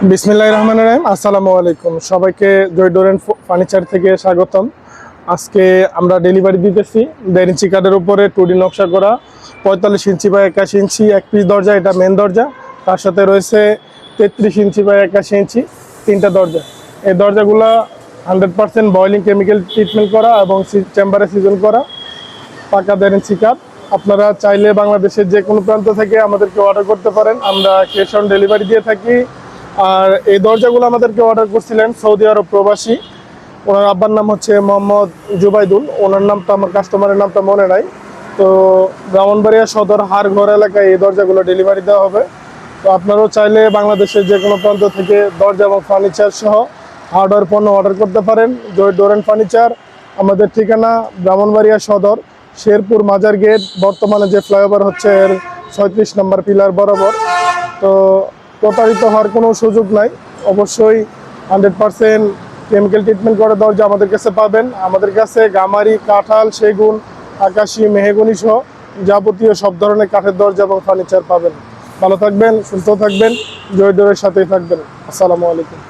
বিসমিল্লাহির রহমানির রহিম। আসসালামু আলাইকুম, সবাইকে জয় ডোরেন ফার্নিচার থেকে স্বাগতম। আজকে আমরা ডেলিভারি দিতেছি 1.5 ইঞ্চি কাঠের উপরে 2D নকশা করা 45 ইঞ্চি বাই 81 ইঞ্চি এক পিস দরজা। এটা মেন দরজা, তার সাথে রয়েছে 33 ইঞ্চি বাই 81 ইঞ্চি তিনটা দরজা। এই দরজাগুলো 100% বয়লিং কেমিক্যাল ট্রিটমেন্ট করা এবং চেম্বারে সিজন করা, পাকা 1.5 ইঞ্চি কাঠ। আপনারা চাইলে বাংলাদেশের যে কোনো প্রান্ত থেকে আমাদেরকে অর্ডার করতে পারেন, আমরা ক্যাশ অন ডেলিভারি দিয়ে থাকি। আর এই দরজাগুলো আমাদেরকে অর্ডার করছিলেন সৌদি আরব প্রবাসী, ওনার আব্বার নাম হচ্ছে মোহাম্মদ জুবাইদুল। ওনার নামটা, আমার কাস্টমারের নামটা মনে নাই। তো ব্রাহ্মণবাড়িয়া সদর হারঘর এলাকায় এই দরজাগুলো ডেলিভারি দেওয়া হবে। তো আপনারাও চাইলে বাংলাদেশের যে কোনো প্রান্ত থেকে দরজা এবং ফার্নিচার সহ হার্ডওয়্যার পণ্য অর্ডার করতে পারেন। জয় ডোরেন ফার্নিচার। আমাদের ঠিকানা ব্রাহ্মণবাড়িয়া সদর শেরপুর মাজার গেট, বর্তমানে যে ফ্লাইওভার হচ্ছে এর 36 নম্বর পিলার বরাবর। তো প্রতারিত হওয়ার কোনো সুযোগ নাই। অবশ্যই 100% কেমিক্যাল ট্রিটমেন্ট করা দরজা আমাদের কাছে পাবেন। আমাদের কাছে গামারি, কাঁঠাল, সেগুন, আকাশি, মেহগনি সহ যাবতীয় সব ধরনের কাঠের দরজা এবং ফার্নিচার পাবেন। ভালো থাকবেন, সুস্থ থাকবেন, জয় ডোরের সাথেই থাকবেন। আসসালামু আলাইকুম।